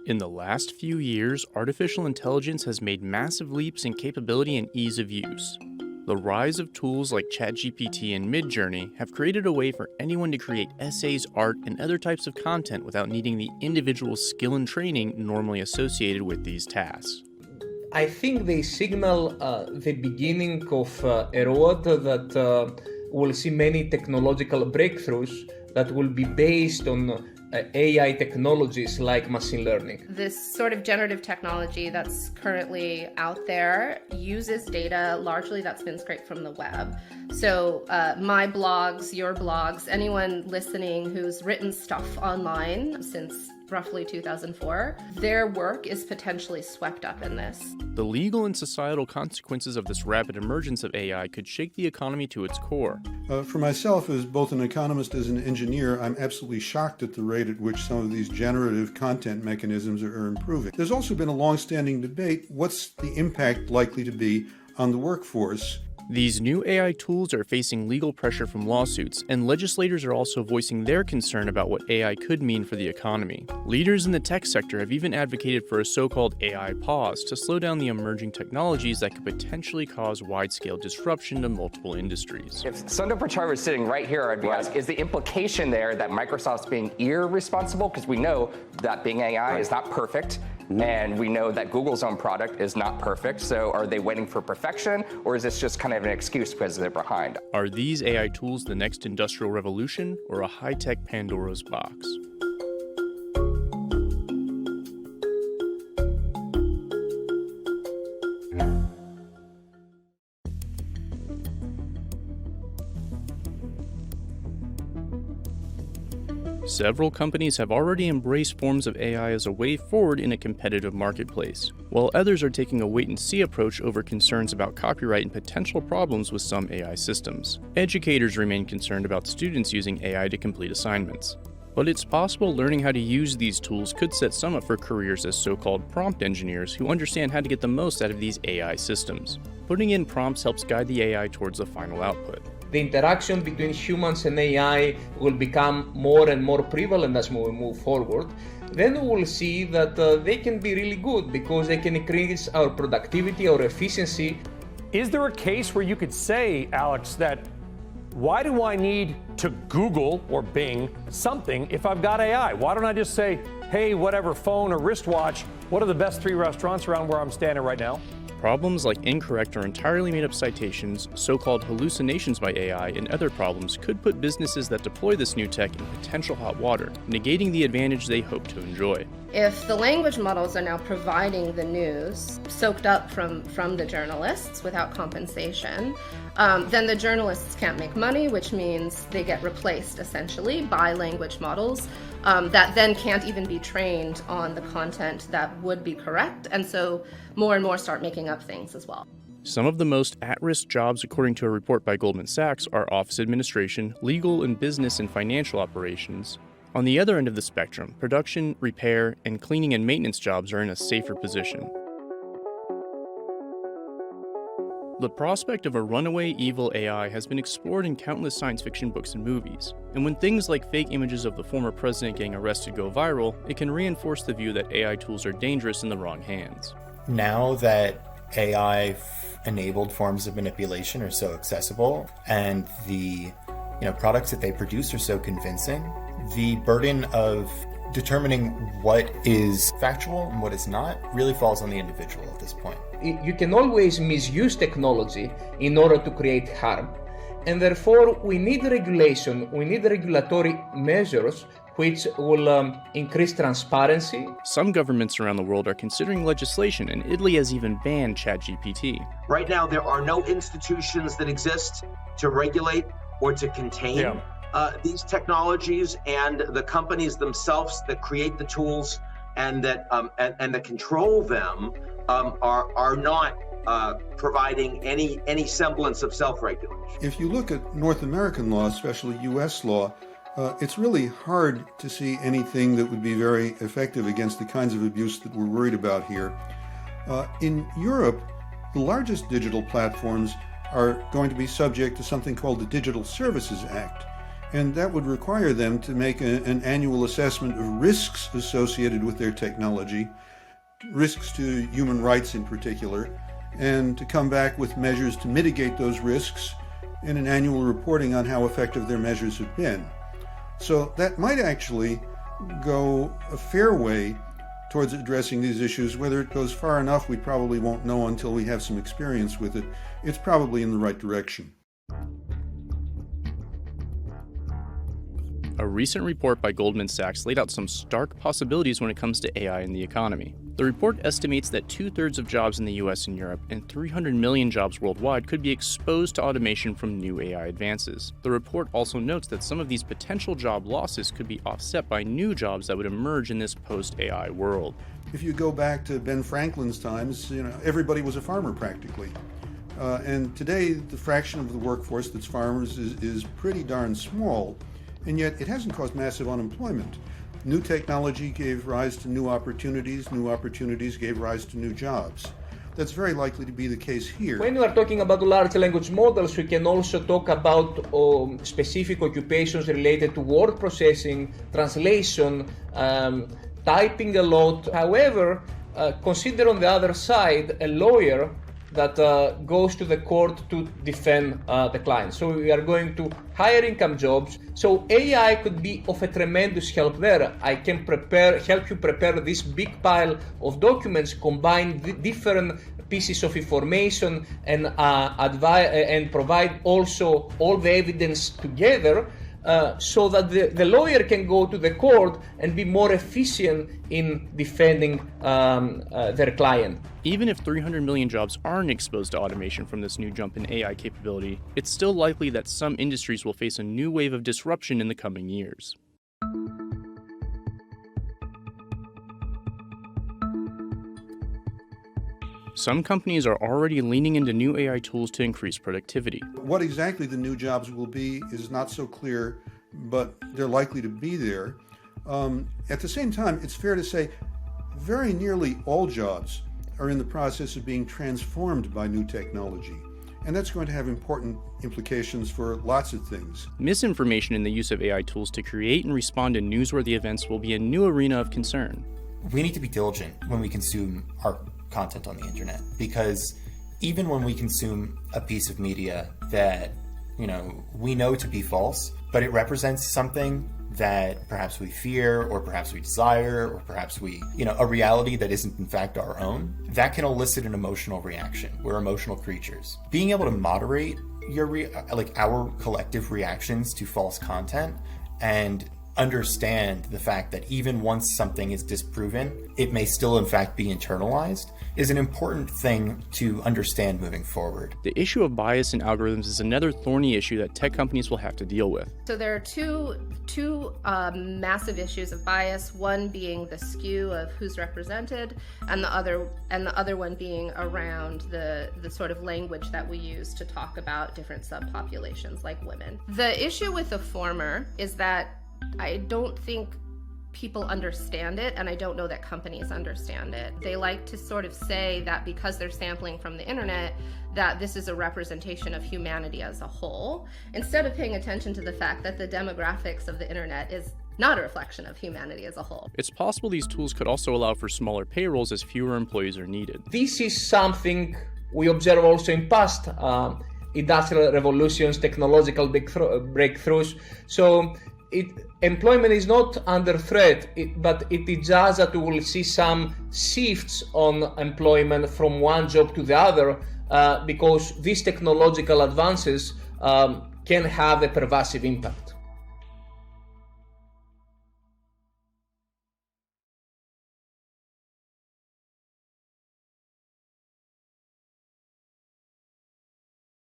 In the last few years, artificial intelligence has made massive leaps in capability and ease of use. The rise of tools like ChatGPT and Midjourney have created a way for anyone to create essays, art, and other types of content without needing the individual skill and training normally associated with these tasks. I think they signal the beginning of a road that will see many technological breakthroughs that will be based on AI technologies like machine learning. This sort of generative technology that's currently out there uses data largely that's been scraped from the web. So my blogs, your blogs, anyone listening who's written stuff online since roughly 2004, their work is potentially swept up in this. The legal and societal consequences of this rapid emergence of AI could shake the economy to its core. For myself, as both an economist and an engineer, I'm absolutely shocked at the rate at which some of these generative content mechanisms are improving. There's also been a long-standing debate, what's the impact likely to be on the workforce? These new AI tools are facing legal pressure from lawsuits, and legislators are also voicing their concern about what AI could mean for the economy. Leaders in the tech sector have even advocated for a so-called AI pause to slow down the emerging technologies that could potentially cause wide-scale disruption to multiple industries. If Sundar Pichai was sitting right here, I'd be asking, is the implication there that Microsoft's being irresponsible? Because we know that being AI is not perfect. And we know that Google's own product is not perfect. So are they waiting for perfection, or is this just kind of an excuse because they're behind? Are these AI tools the next industrial revolution, or a high-tech Pandora's box? Several companies have already embraced forms of AI as a way forward in a competitive marketplace, while others are taking a wait-and-see approach over concerns about copyright and potential problems with some AI systems. Educators remain concerned about students using AI to complete assignments. But it's possible learning how to use these tools could set some up for careers as so-called prompt engineers who understand how to get the most out of these AI systems. Putting in prompts helps guide the AI towards the final output. The interaction between humans and AI will become more and more prevalent as we move forward. Then we will see that they can be really good because they can increase our productivity, our efficiency. Is there a case where you could say, Alex, that why do I need to Google or Bing something if I've got AI? Why don't I just say, hey, whatever phone or wristwatch, what are the best 3 restaurants around where I'm standing right now? Problems like incorrect or entirely made-up citations, so-called hallucinations by AI, and other problems could put businesses that deploy this new tech in potential hot water, negating the advantage they hope to enjoy. If the language models are now providing the news soaked up from the journalists without compensation, then the journalists can't make money, which means they get replaced essentially by language models that then can't even be trained on the content that would be correct, and so more and more start making up things as well. Some of the most at-risk jobs, according to a report by Goldman Sachs, are office administration, legal and business and financial operations. On the other end of the spectrum, production, repair, and cleaning and maintenance jobs are in a safer position. The prospect of a runaway evil AI has been explored in countless science fiction books and movies, and when things like fake images of the former president getting arrested go viral, it can reinforce the view that AI tools are dangerous in the wrong hands. Now that AI-enabled forms of manipulation are so accessible, and the products that they produce are so convincing, the burden of determining what is factual and what is not really falls on the individual at this point. You can always misuse technology in order to create harm. And therefore, we need regulation, we need regulatory measures which will increase transparency. Some governments around the world are considering legislation, and Italy has even banned ChatGPT. Right now, there are no institutions that exist to regulate or to contain these technologies, and the companies themselves that create the tools and that control them are not providing any semblance of self-regulation. If you look at North American law, especially U.S. law, it's really hard to see anything that would be very effective against the kinds of abuse that we're worried about here. In Europe, the largest digital platforms are going to be subject to something called the Digital Services Act. And that would require them to make an annual assessment of risks associated with their technology, risks to human rights in particular, and to come back with measures to mitigate those risks in an annual reporting on how effective their measures have been. So that might actually go a fair way towards addressing these issues. Whether it goes far enough, we probably won't know until we have some experience with it. It's probably in the right direction. A recent report by Goldman Sachs laid out some stark possibilities when it comes to AI in the economy. The report estimates that 2/3 of jobs in the US and Europe and 300 million jobs worldwide could be exposed to automation from new AI advances. The report also notes that some of these potential job losses could be offset by new jobs that would emerge in this post-AI world. If you go back to Ben Franklin's times, everybody was a farmer practically. And today, the fraction of the workforce that's farmers is pretty darn small. And yet it hasn't caused massive unemployment. New technology gave rise to new opportunities gave rise to new jobs. That's very likely to be the case here. When you are talking about large language models, we can also talk about specific occupations related to word processing, translation, typing a lot. However, consider on the other side a lawyer that goes to the court to defend the client. So we are going to higher income jobs. So AI could be of a tremendous help there. I can help you prepare this big pile of documents, combine different pieces of information and and provide also all the evidence together so that the lawyer can go to the court and be more efficient in defending their client. Even if 300 million jobs aren't exposed to automation from this new jump in AI capability, it's still likely that some industries will face a new wave of disruption in the coming years. Some companies are already leaning into new AI tools to increase productivity. What exactly the new jobs will be is not so clear, but they're likely to be there. At the same time, it's fair to say very nearly all jobs are in the process of being transformed by new technology. And that's going to have important implications for lots of things. Misinformation in the use of AI tools to create and respond to newsworthy events will be a new arena of concern. We need to be diligent when we consume our content on the internet, because even when we consume a piece of media that, we know to be false, but it represents something that perhaps we fear, or perhaps we desire, or perhaps we, a reality that isn't in fact our own, that can elicit an emotional reaction. We're emotional creatures. Being able to moderate our collective reactions to false content and understand the fact that even once something is disproven, it may still in fact be internalized, is an important thing to understand moving forward. The issue of bias in algorithms is another thorny issue that tech companies will have to deal with. So there are two massive issues of bias, one being the skew of who's represented, and the other one being around the sort of language that we use to talk about different subpopulations like women. The issue with the former is that I don't think people understand it, and I don't know that companies understand it. They like to sort of say that because they're sampling from the internet, that this is a representation of humanity as a whole, instead of paying attention to the fact that the demographics of the internet is not a reflection of humanity as a whole. It's possible these tools could also allow for smaller payrolls as fewer employees are needed. This is something we observe also in past industrial revolutions, technological breakthroughs. So employment is not under threat, but it is just that we will see some shifts on employment from one job to the other because these technological advances can have a pervasive impact.